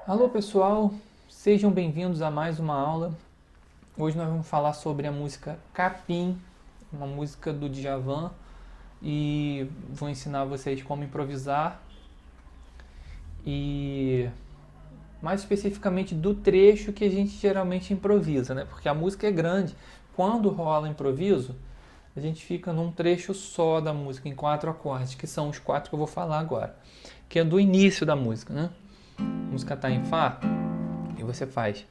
Alô pessoal, sejam bem-vindos a mais uma aula. Hoje nós vamos falar sobre a música Capim, uma música do Djavan, e vou ensinar vocês como improvisar e mais especificamente do trecho que a gente geralmente improvisa, né? Porque a música é grande. Quando rola improviso, a gente fica num trecho só da música, em 4 acordes, que são os 4 que eu vou falar agora, que é do início da música, né? A música está em Fá e você faz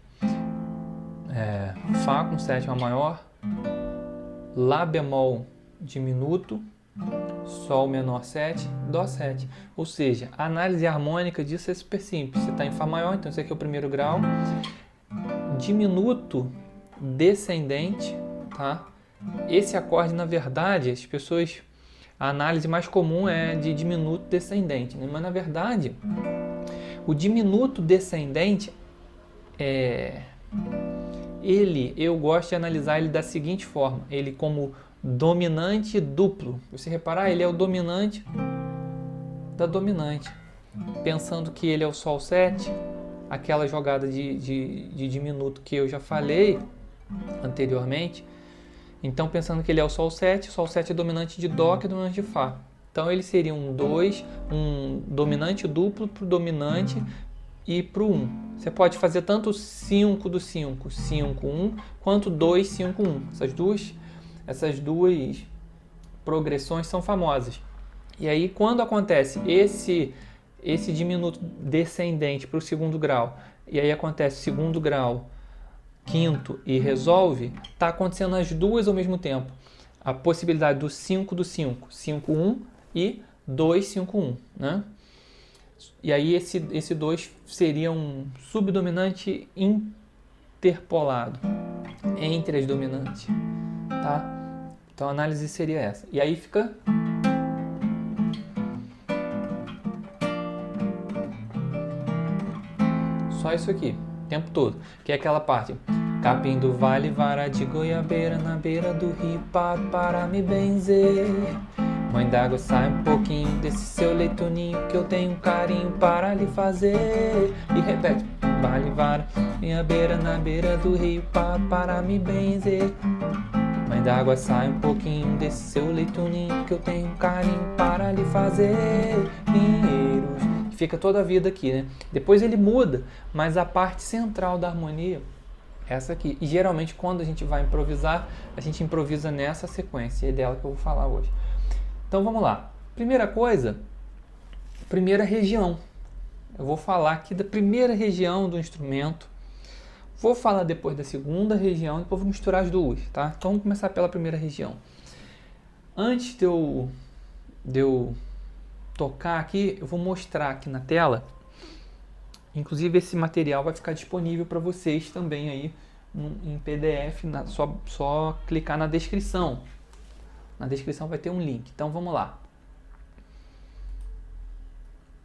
Fá com sétima maior, Lá bemol diminuto, Sol menor 7, Dó 7. Ou seja, a análise harmônica disso é super simples. Você está em Fá maior, então esse aqui é o primeiro grau. Diminuto descendente, tá? Esse acorde, na verdade, as pessoas... A análise mais comum é de diminuto descendente, né? Mas na verdade, o diminuto descendente eu gosto de analisar ele da seguinte forma, ele como dominante duplo. Se você reparar, ele é o dominante da dominante, pensando que ele é o Sol 7, aquela jogada de diminuto que eu já falei anteriormente. Então, pensando que ele é o Sol 7 é dominante de Dó, que é dominante de Fá. Então, ele seria um dominante duplo para o dominante e para o 1. Você pode fazer tanto 5 do 5, 5, 1, quanto 2, 5, 1. Essas duas progressões são famosas. E aí, quando acontece esse diminuto descendente para o segundo grau, e aí acontece segundo grau, quinto e resolve, está acontecendo as duas ao mesmo tempo. A possibilidade do 5 do 5, 5, 1 e 2, 5, 1, né? E aí esse 2 seria um subdominante interpolado entre as dominantes, tá? Então a análise seria essa. E aí fica... Só isso aqui, o tempo todo. Que é aquela parte. Capim do vale, vara de goiabeira, na beira do rio, para me benzer. Mãe d'água, sai um pouquinho desse seu leitoninho, que eu tenho um carinho para lhe fazer. E repete. Vale, vara, minha beira, na beira do rio, para me benzer. Mãe d'água, sai um pouquinho desse seu leitoninho, que eu tenho um carinho para lhe fazer. Pinheiros. Fica toda a vida aqui, né? Depois ele muda, mas a parte central da harmonia é essa aqui. E geralmente quando a gente vai improvisar, a gente improvisa nessa sequência. É dela que eu vou falar hoje. Então vamos lá. Primeira coisa, primeira região. Eu vou falar aqui da primeira região do instrumento. Vou falar depois da segunda região, depois vou misturar as duas, tá? Então vamos começar pela primeira região. Antes de eu tocar aqui, eu vou mostrar aqui na tela. Inclusive esse material vai ficar disponível para vocês também aí em PDF, só clicar na descrição. Na descrição vai ter um link. Então vamos lá.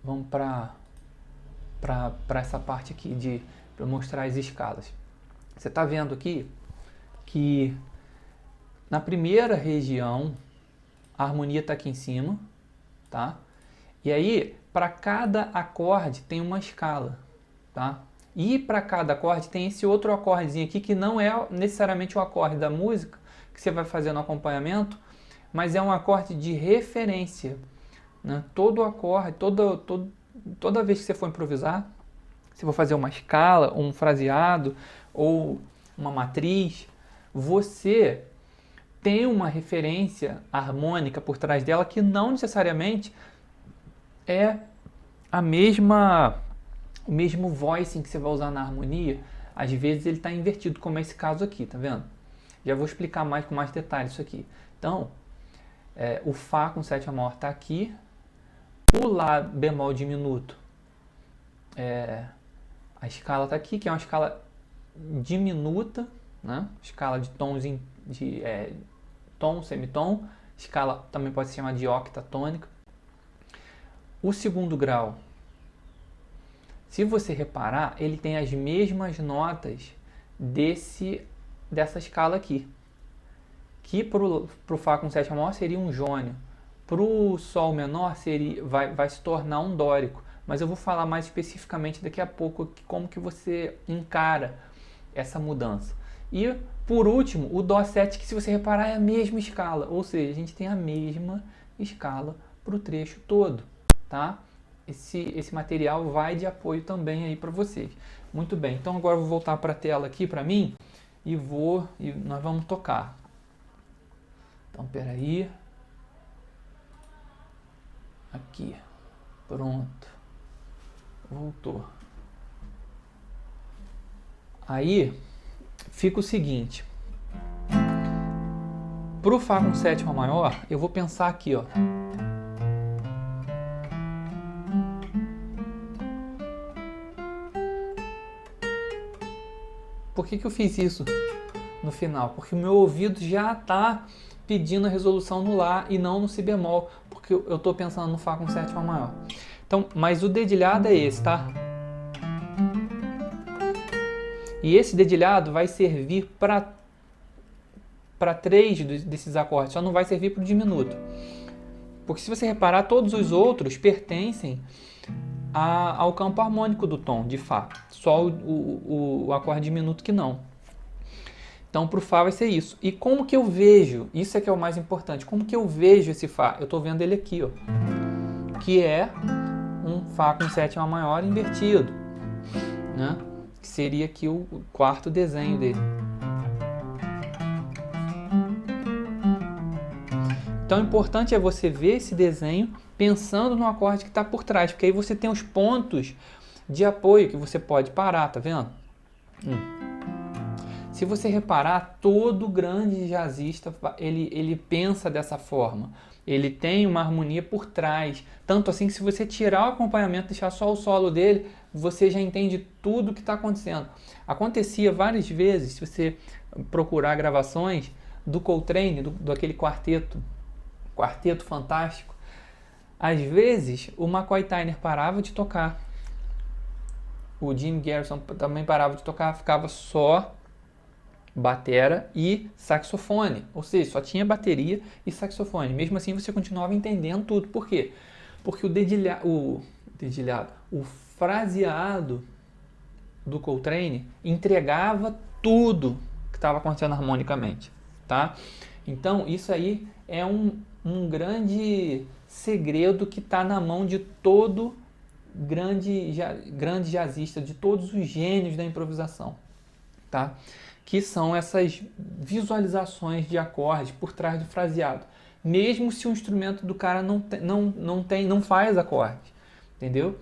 Vamos para essa parte aqui para mostrar as escalas. Você está vendo aqui que na primeira região a harmonia está aqui em cima, tá? E aí, para cada acorde tem uma escala, tá? E para cada acorde tem esse outro acordezinho aqui, que não é necessariamente o acorde da música que você vai fazer no acompanhamento, mas é um acorde de referência, né? Todo acorde, toda vez que você for improvisar, se for fazer uma escala, um fraseado ou uma matriz, você tem uma referência harmônica por trás dela que não necessariamente é o mesmo voicing que você vai usar na harmonia. Às vezes ele está invertido, como é esse caso aqui, tá vendo? Já vou explicar mais com mais detalhes isso aqui. Então, o Fá com sétima maior está aqui, o Lá bemol diminuto, a escala está aqui, que é uma escala diminuta, né? Escala de tons de tom, semitom, escala também pode se chamar de octatônica. O segundo grau, se você reparar, ele tem as mesmas notas dessa escala aqui, que para o Fá com sétima maior seria um jônio, para o Sol menor vai se tornar um dórico, mas eu vou falar mais especificamente daqui a pouco como que você encara essa mudança. E por último, o Dó7, que se você reparar é a mesma escala, ou seja, a gente tem a mesma escala para o trecho todo, tá? Esse material vai de apoio também aí para vocês. Muito bem, então agora eu vou voltar para a tela aqui para mim e nós vamos tocar. Então, peraí. Aqui. Pronto. Voltou. Aí, fica o seguinte. Pro Fá com sétima maior, eu vou pensar aqui, ó. Por que eu fiz isso no final? Porque o meu ouvido já está pedindo a resolução no Lá e não no Si bemol, porque eu estou pensando no Fá com sétima maior. Então, mas o dedilhado é esse, tá? E esse dedilhado vai servir para 3 desses acordes, só não vai servir para o diminuto. Porque se você reparar, todos os outros pertencem ao campo harmônico do tom de Fá. Só o acorde diminuto que não. Então, para o Fá vai ser isso. E como que eu vejo? Isso é que é o mais importante. Como que eu vejo esse Fá? Eu estou vendo ele aqui, ó. Que é um Fá com sétima maior invertido, né? Que seria aqui o quarto desenho dele. Então, o importante é você ver esse desenho pensando no acorde que está por trás, porque aí você tem os pontos de apoio que você pode parar, tá vendo? Se você reparar, todo grande jazzista, ele pensa dessa forma. Ele tem uma harmonia por trás. Tanto assim que se você tirar o acompanhamento, deixar só o solo dele, você já entende tudo o que está acontecendo. Acontecia várias vezes, se você procurar gravações do Coltrane, daquele quarteto fantástico, às vezes o McCoy Tyner parava de tocar. O Jim Garrison também parava de tocar, ficava só batera e saxofone, ou seja, só tinha bateria e saxofone. Mesmo assim você continuava entendendo tudo. Por quê? Porque o fraseado do Coltrane entregava tudo que estava acontecendo harmonicamente, tá? Então isso aí é um grande segredo que está na mão de todo grande jazzista, de todos os gênios da improvisação, tá? Que são essas visualizações de acordes por trás do fraseado, mesmo se o instrumento do cara não faz acordes, entendeu?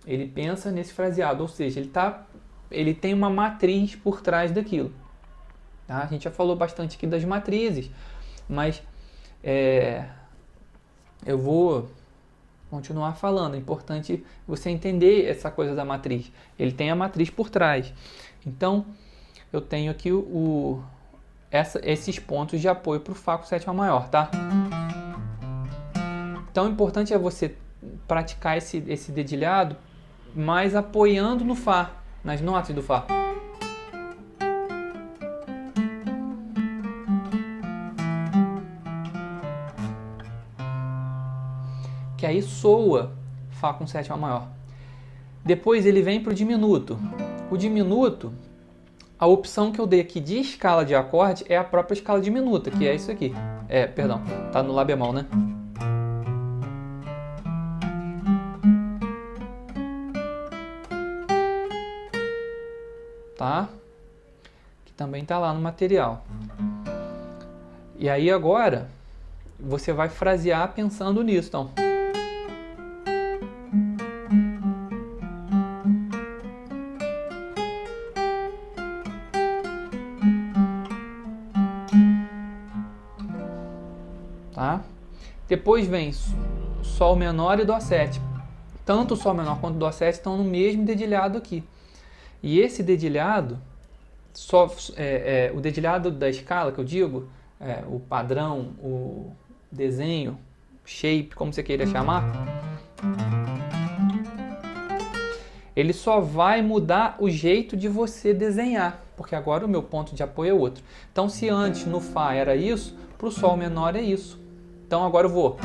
Ele pensa nesse fraseado, ou seja, ele tem uma matriz por trás daquilo, tá? A gente já falou bastante aqui das matrizes, mas eu vou continuar falando. É importante você entender essa coisa da matriz. Ele tem a matriz por trás. Então, eu tenho aqui esses pontos de apoio para o Fá com sétima maior, tá? Então, o importante é você praticar esse dedilhado, mas apoiando no Fá, nas notas do Fá. Que aí soa Fá com sétima maior. Depois ele vem para o diminuto. O diminuto, a opção que eu dei aqui de escala de acorde é a própria escala diminuta, que é isso aqui. Perdão, tá no Lá bemol, né? Tá? Que também tá lá no material. E aí agora você vai frasear pensando nisso, então. Tá? Depois vem Sol menor e Dó7. Tanto o Sol menor quanto o Dó7 estão no mesmo dedilhado aqui. E esse dedilhado, o dedilhado da escala que eu digo, o padrão, o desenho, shape, como você queira chamar, ele só vai mudar o jeito de você desenhar, porque agora o meu ponto de apoio é outro. Então, se antes no Fá era isso, para o Sol menor é isso. Então agora eu vou.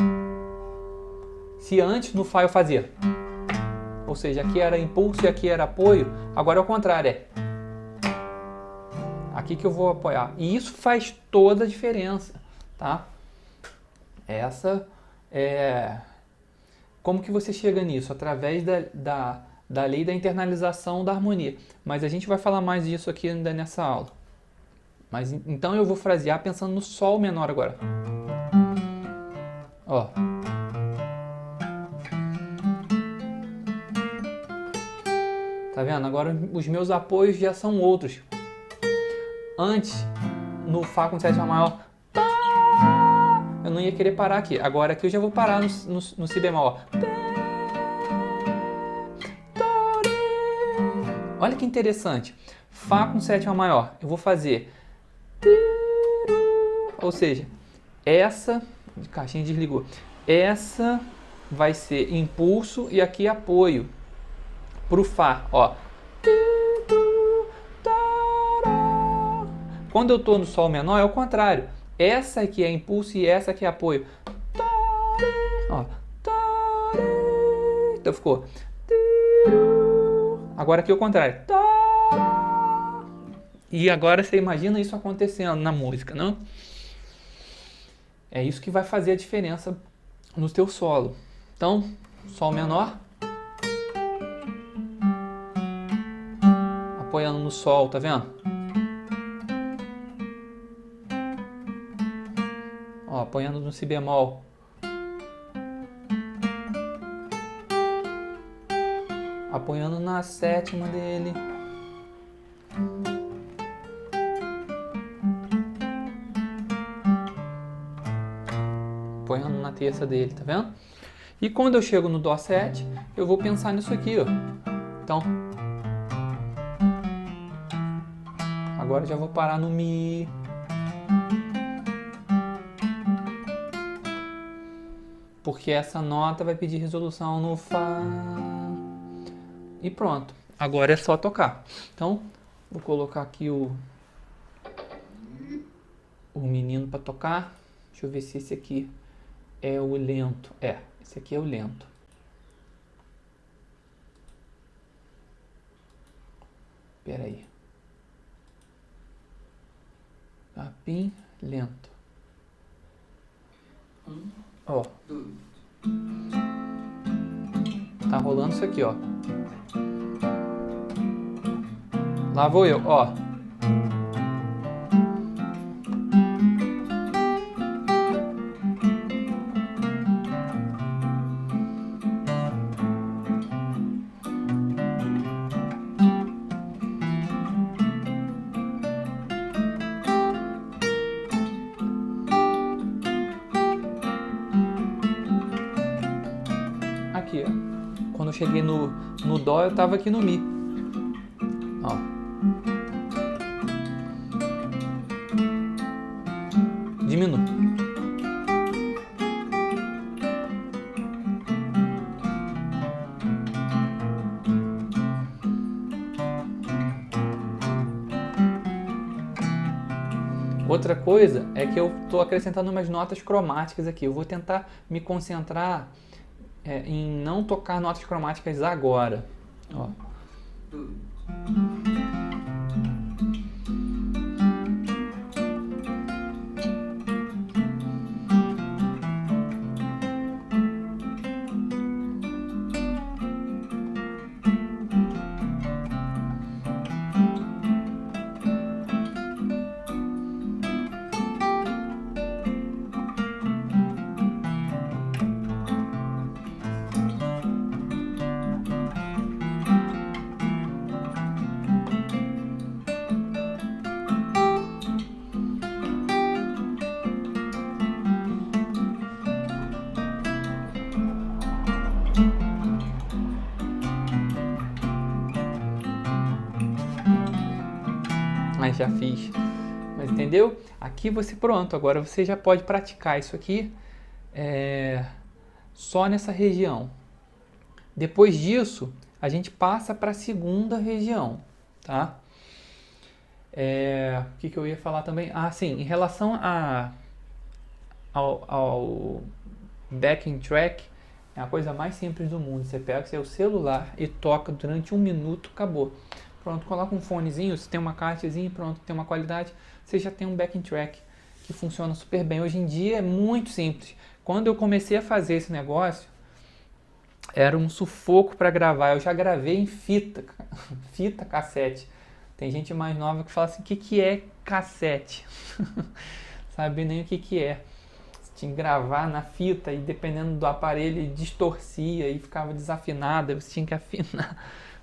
Se antes no Fá eu fazia, Ou seja, aqui era impulso e aqui era apoio. Agora é o contrário, é aqui que eu vou apoiar. E isso faz toda a diferença, tá? Essa é... Como que você chega nisso? Através da lei da internalização da harmonia. Mas a gente vai falar mais disso aqui ainda nessa aula. Mas então eu vou frasear pensando no sol menor agora. Ó. Tá vendo? Agora os meus apoios já são outros. Antes, no Fá com sétima maior, eu não ia querer parar aqui. Agora aqui eu já vou parar no Si bemol. Olha que interessante. Fá com sétima maior. Eu vou fazer... Ou seja, essa... Caixinha desligou. Essa vai ser impulso e aqui apoio. Pro Fá, ó. Quando eu estou no Sol menor, é o contrário. Essa aqui é impulso e essa aqui é apoio. Ó. Então ficou. Agora aqui é o contrário. E agora você imagina isso acontecendo na música, não? É isso que vai fazer a diferença no teu solo. Então, Sol menor. Apoiando no Sol, tá vendo? Ó, apoiando no Si bemol. Apoiando na sétima dele. Apoiando na terça dele, tá vendo? E quando eu chego no Dó 7, eu vou pensar nisso aqui, ó. Então, agora já vou parar no Mi. Porque essa nota vai pedir resolução no Fá. E pronto. Agora é só tocar. Então, vou colocar aqui o menino para tocar. Deixa eu ver se esse aqui é o lento. É, esse aqui é o lento. Espera aí. Capim lento. Ó. Tá rolando isso aqui, ó. Lá vou eu, ó. Aqui, ó. Quando eu cheguei no Dó, eu tava aqui no Mi. Ó. Diminui. Outra coisa é que eu estou acrescentando umas notas cromáticas aqui. Eu vou tentar me concentrar em não tocar notas cromáticas agora. Ó. Mas já fiz. Mas entendeu? Aqui você pronto. Agora você já pode praticar isso aqui só nessa região. Depois disso, a gente passa para a segunda região, tá? O que eu ia falar também? Ah, sim, em relação ao backing track, É a coisa mais simples do mundo. Você pega seu celular e toca durante 1 minuto, acabou. Pronto, coloca um fonezinho, se tem uma caixazinha, pronto, tem uma qualidade, você já tem um backing track que funciona super bem. Hoje em dia é muito simples. Quando eu comecei a fazer esse negócio, era um sufoco para gravar. Eu já gravei em fita cassete. Tem gente mais nova que fala assim, o que é cassete? Sabe nem o que é. Você tinha que gravar na fita e dependendo do aparelho ele distorcia e ficava desafinado, você tinha que afinar.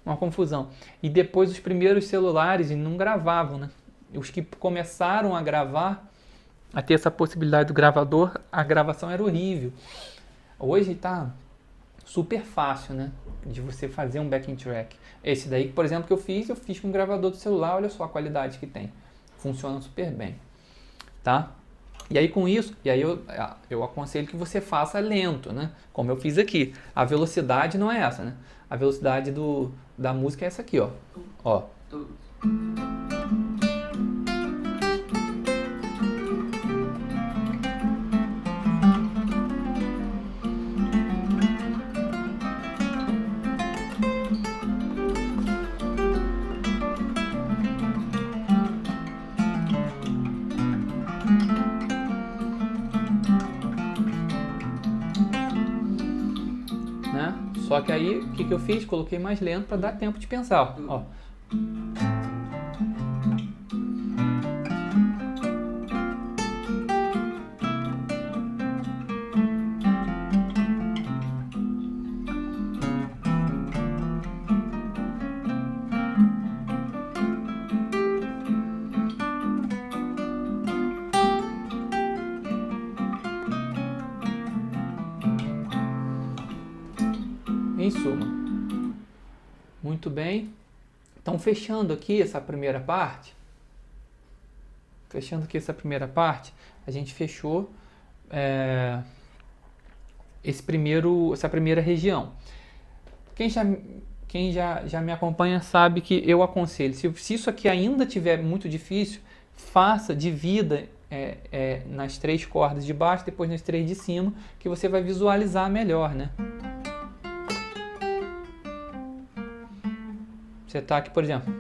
Uma confusão. E depois os primeiros celulares não gravavam, né? Os que começaram a gravar, a ter essa possibilidade do gravador, a gravação era horrível. Hoje tá super fácil, né? De você fazer um backing track. Esse daí, por exemplo, que eu fiz com o gravador do celular, olha só a qualidade que tem. Funciona super bem, tá? E aí com isso, eu aconselho que você faça lento, né? Como eu fiz aqui. A velocidade não é essa, né? A velocidade da música é essa aqui, ó. Ó. Né? Só que aí, o que eu fiz? Coloquei mais lento para dar tempo de pensar, ó. Em suma, muito bem. Então, fechando aqui essa primeira parte, a gente fechou essa primeira região. Quem já me acompanha sabe que eu aconselho, se isso aqui ainda estiver muito difícil, divida nas 3 cordas de baixo, depois nas 3 de cima, que você vai visualizar melhor, né? Você tá aqui, por exemplo.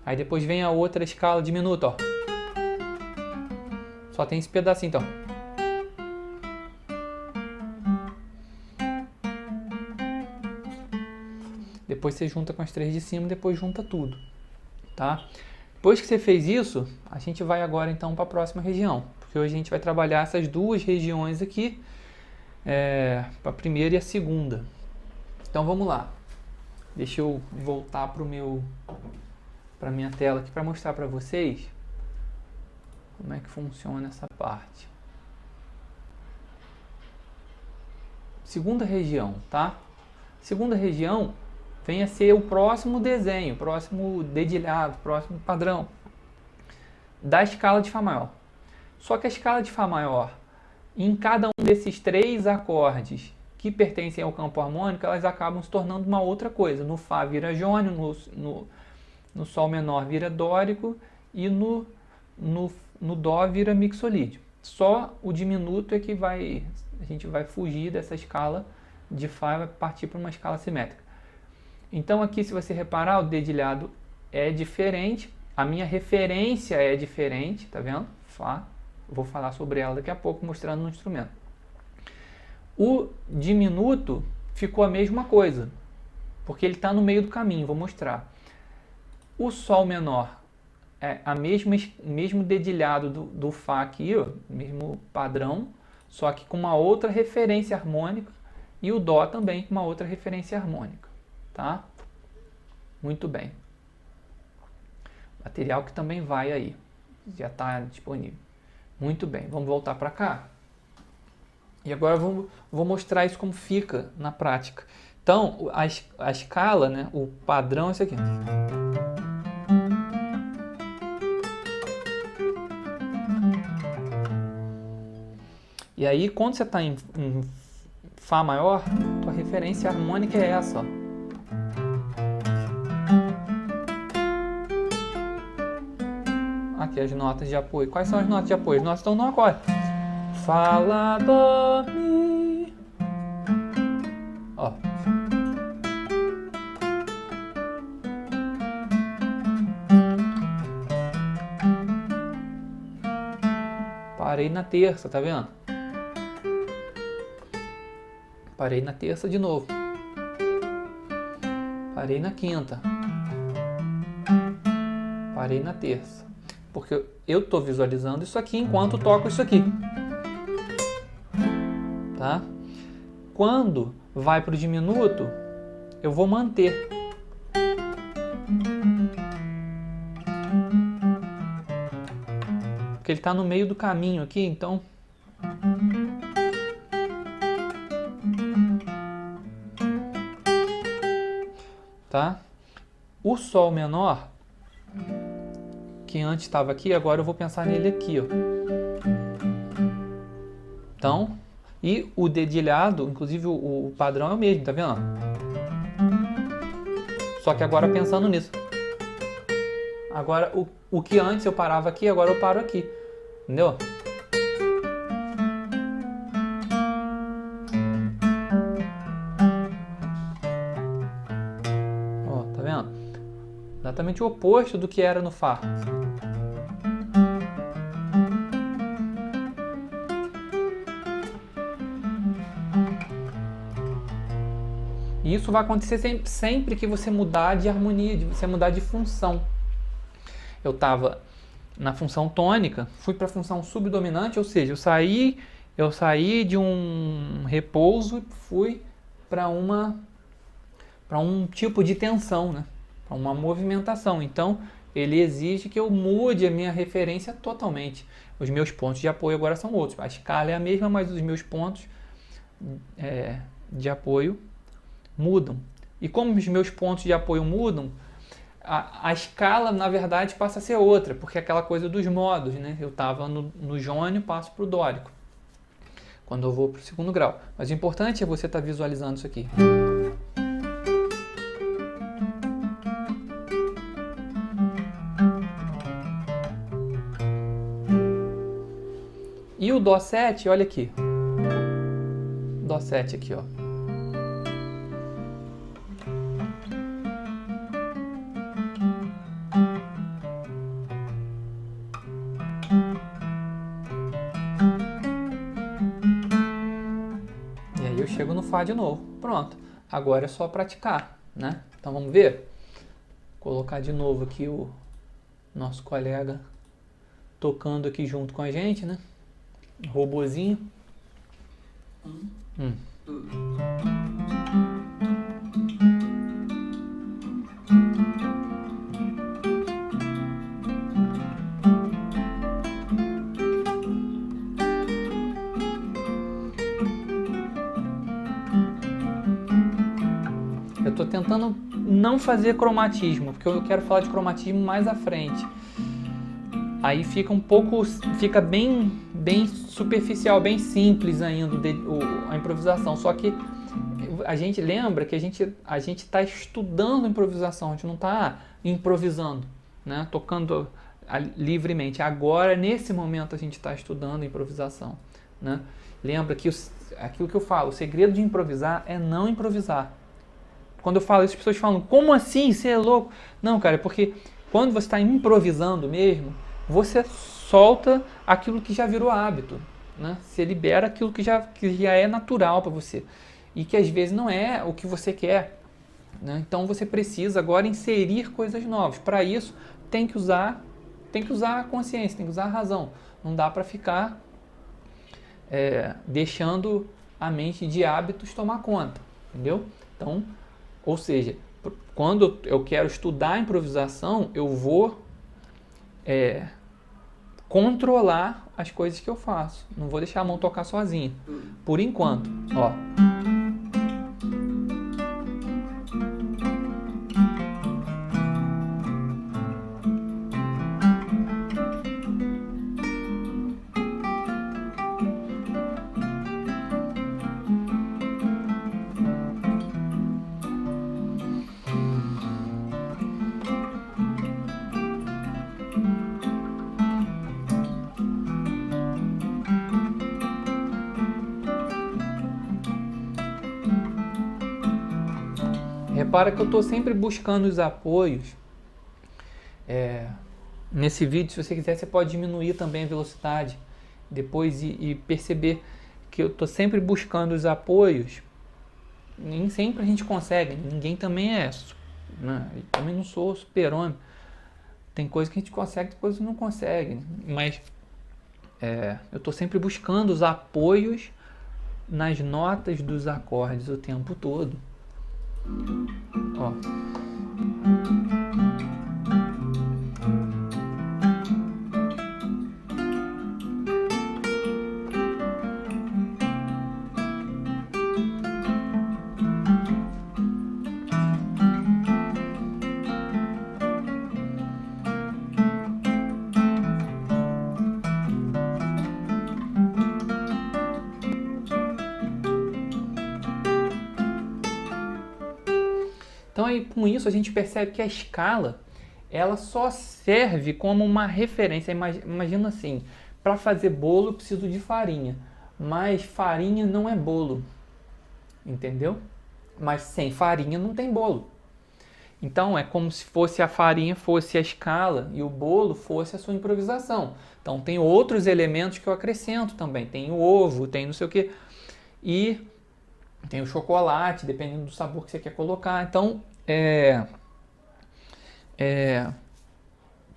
Aí depois vem a outra escala diminuta, ó. Só tem esse pedacinho, então. Depois você junta com as 3 de cima, depois junta tudo, tá? Depois que você fez isso, a gente vai agora então para a próxima região, porque hoje a gente vai trabalhar essas 2 regiões aqui, para a primeira e a segunda. Então vamos lá. Deixa eu voltar para minha tela aqui para mostrar para vocês como é que funciona essa parte. Segunda região, tá? Segunda região vem a ser o próximo desenho, próximo dedilhado, próximo padrão da escala de Fá maior. Só que a escala de Fá maior, em cada um desses 3 acordes que pertencem ao campo harmônico, elas acabam se tornando uma outra coisa. No Fá vira jônio, no Sol menor vira dórico e no Dó vira mixolídio. Só o diminuto é que a gente vai fugir dessa escala de Fá e vai partir para uma escala simétrica. Então aqui, se você reparar, o dedilhado é diferente, a minha referência é diferente, tá vendo? Fá, vou falar sobre ela daqui a pouco, mostrando no instrumento. O diminuto ficou a mesma coisa, porque ele está no meio do caminho, vou mostrar. O Sol menor é mesmo dedilhado do Fá aqui, ó, mesmo padrão, só que com uma outra referência harmônica, e o Dó também com uma outra referência harmônica, tá? Muito bem. Material que também vai aí, já está disponível. Muito bem, vamos voltar para cá. E agora vou mostrar isso como fica na prática. Então, a escala, né, o padrão é esse aqui. E aí, quando você está em Fá maior, tua referência harmônica é essa, ó. Aqui as notas de apoio. Quais são as notas de apoio? As notas estão no acorde. Fá, Lá, Dó, Mi. parei na terça, tá vendo? Parei na terça de novo. Parei na quinta. Parei na terça. Porque eu tô visualizando isso aqui enquanto toco isso aqui. Tá? Quando vai pro diminuto, eu vou manter. Porque ele está no meio do caminho aqui, então... Tá? O Sol menor, que antes estava aqui, agora eu vou pensar nele aqui, ó. Então, e o dedilhado, inclusive o padrão é o mesmo, tá vendo? Só que agora pensando nisso. Agora, o que antes eu parava aqui, agora eu paro aqui. Entendeu? Ó, tá vendo? Exatamente o oposto do que era no Fá. E isso vai acontecer sempre que você mudar de harmonia, de você mudar de função. Eu estava na função tônica, fui para a função subdominante, ou seja, eu saí de um repouso e fui para um tipo de tensão, né? Para uma movimentação. Então, ele exige que eu mude a minha referência totalmente. Os meus pontos de apoio agora são outros. A escala é a mesma, mas os meus pontos de apoio mudam. E como os meus pontos de apoio mudam, a escala, na verdade, passa a ser outra, porque é aquela coisa dos modos, né? Eu estava no jônio, passo para o dórico, quando eu vou para o segundo grau. Mas o importante é você estar visualizando isso aqui. E o Dó 7, olha aqui. Dó 7 aqui, ó. E aí eu chego no Fá de novo. Pronto. Agora é só praticar, né? Então vamos ver? Vou colocar de novo aqui o nosso colega tocando aqui junto com a gente, né? Robozinho. Eu tô tentando não fazer cromatismo, porque eu quero falar de cromatismo mais à frente. Aí fica fica bem superficial, bem simples ainda a improvisação. Só que a gente lembra que a gente está estudando improvisação, a gente não está improvisando, né? Tocando livremente. Agora, nesse momento, a gente está estudando improvisação, né? Lembra que aquilo que eu falo, o segredo de improvisar é não improvisar. Quando eu falo isso, as pessoas falam, como assim? Você é louco? Não, cara, é porque quando você está improvisando mesmo, você solta aquilo que já virou hábito, né? Você libera aquilo que já é natural para você e que às vezes não é o que você quer, né? Então você precisa agora inserir coisas novas. Para isso tem que usar a consciência, tem que usar a razão. Não dá para ficar deixando a mente de hábitos tomar conta, entendeu? Então, ou seja, quando eu quero estudar improvisação, eu vou controlar as coisas que eu faço. Não vou deixar a mão tocar sozinha. Por enquanto, ó. Repara que eu estou sempre buscando os apoios. Nesse vídeo, se você quiser, você pode diminuir também a velocidade. depois e perceber que eu estou sempre buscando os apoios, nem sempre a gente consegue, ninguém também é, né? Eu também não sou super-homem. Tem coisas que a gente consegue, tem coisas que não consegue, mas eu estou sempre buscando os apoios nas notas dos acordes o tempo todo. Ó. Então aí com isso a gente percebe que a escala ela só serve como uma referência. Imagina assim, para fazer bolo eu preciso de farinha, mas farinha não é bolo, entendeu? Mas sem farinha não tem bolo. Então é como se fosse a farinha fosse a escala e o bolo fosse a sua improvisação. Então tem outros elementos que eu acrescento também. Tem o ovo, tem não sei o que. E tem o chocolate, dependendo do sabor que você quer colocar. Então,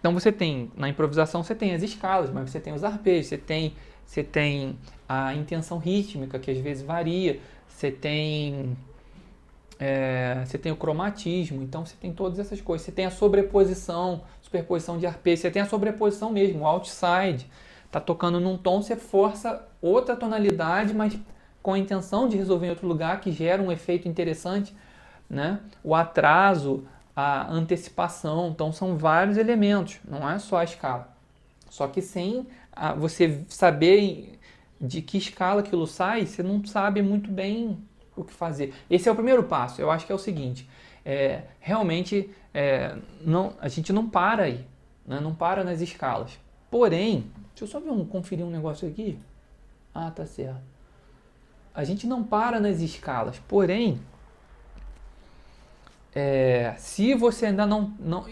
então você tem, na improvisação você tem as escalas, mas você tem os arpejos, você tem a intenção rítmica, que às vezes varia, você tem o cromatismo, então você tem todas essas coisas. Você tem a superposição de arpejos, você tem a sobreposição mesmo, o outside. Tá tocando num tom, você força outra tonalidade, mas com a intenção de resolver em outro lugar, que gera um efeito interessante, né? O atraso, a antecipação, então são vários elementos, não é só a escala. Só que sem você saber de que escala aquilo sai, você não sabe muito bem o que fazer. Esse é o primeiro passo. Eu acho que é o seguinte, realmente a gente não para aí, né? Não para nas escalas. Porém, deixa eu só conferir um negócio aqui. Ah, tá certo. A gente não para nas escalas, porém, se você ainda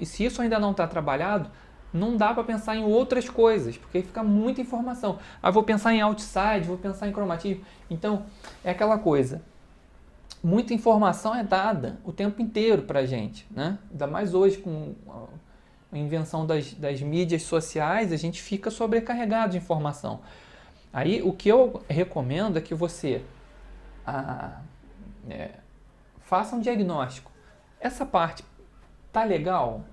se isso ainda não está trabalhado, não dá para pensar em outras coisas, porque aí fica muita informação. Vou pensar em outside, vou pensar em cromatismo. Então, é aquela coisa. Muita informação é dada o tempo inteiro para a gente, né? Ainda mais hoje com a invenção das mídias sociais, a gente fica sobrecarregado de informação. Aí o que eu recomendo é que você faça um diagnóstico. Essa parte tá legal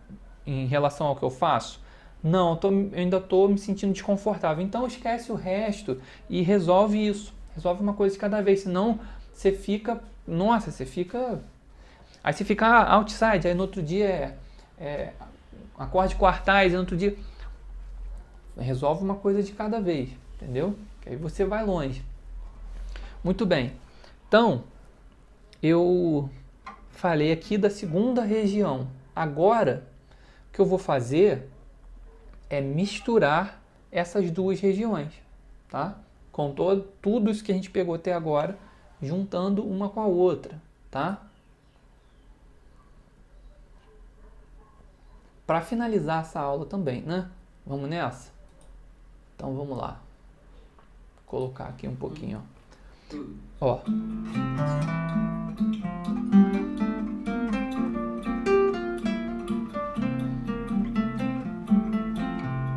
em relação ao que eu faço? Não, eu ainda estou me sentindo desconfortável. Então esquece o resto e resolve isso. Resolve uma coisa de cada vez, senão você fica... Nossa, aí você fica outside, aí no outro dia acorde quartais, aí no outro dia... Resolve uma coisa de cada vez, entendeu? Que aí você vai longe. Muito bem. Então, eu falei aqui da segunda região. Agora, o que eu vou fazer é misturar essas duas regiões, tá? Com tudo isso que a gente pegou até agora, juntando uma com a outra, tá? Para finalizar essa aula também, né? Vamos nessa? Então vamos lá. Vou colocar aqui um pouquinho, ó.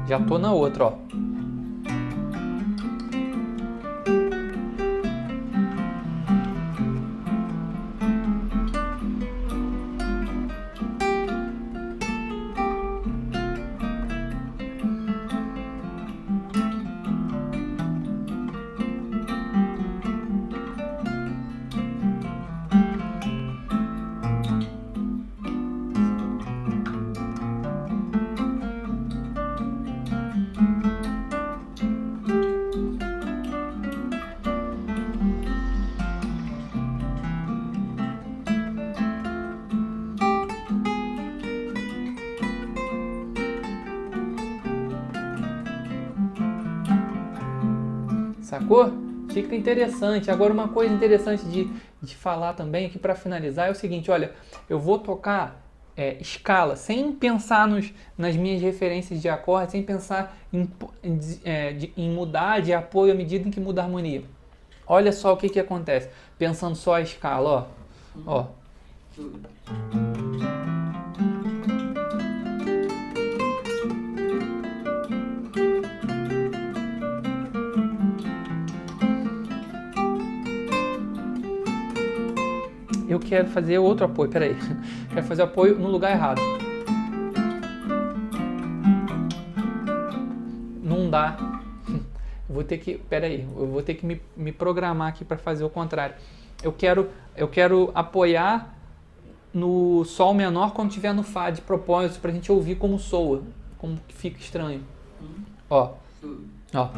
Já tô na outra, ó. Sacou? Fica interessante. Agora uma coisa interessante de falar também aqui para finalizar é o seguinte, olha, eu vou tocar escala, sem pensar nas minhas referências de acorde, sem pensar em mudar de apoio à medida em que muda a harmonia. Olha só o que acontece, pensando só a escala, ó. Eu quero fazer outro apoio, peraí. Quero fazer o apoio no lugar errado. Não dá. Eu vou ter que me programar aqui para fazer o contrário. Eu quero apoiar no sol menor quando estiver no fá, de propósito, pra gente ouvir como soa, como que fica estranho. Ó. Ó.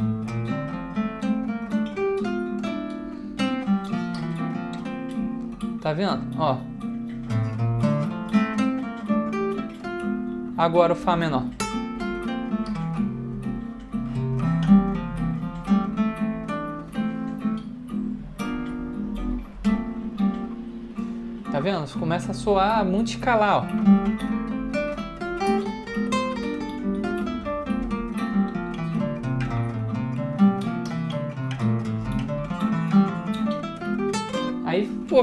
Tá vendo? Ó. Agora o fá menor. Tá vendo? Começa a soar muito escalar, ó. Aí, pô,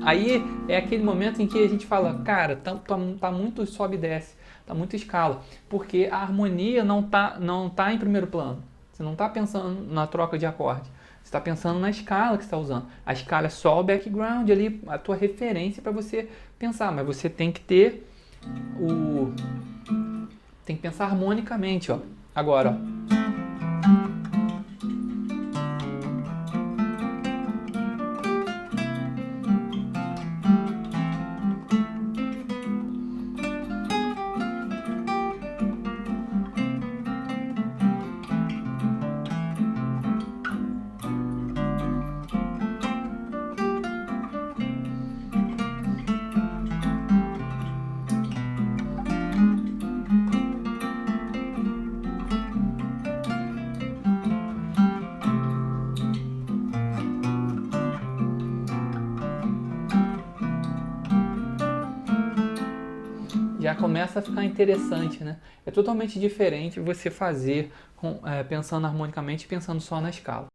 aí é aquele momento em que a gente fala, cara, tá muito sobe e desce, tá muito escala, porque a harmonia não tá em primeiro plano. Você não tá pensando na troca de acorde. Você está pensando na escala que você está usando. A escala é só o background ali, a tua referência para você pensar, mas você tem que ter tem que pensar harmonicamente, ó. Agora, ó. Já começa a ficar interessante, né? É totalmente diferente você fazer pensando harmonicamente e pensando só na escala.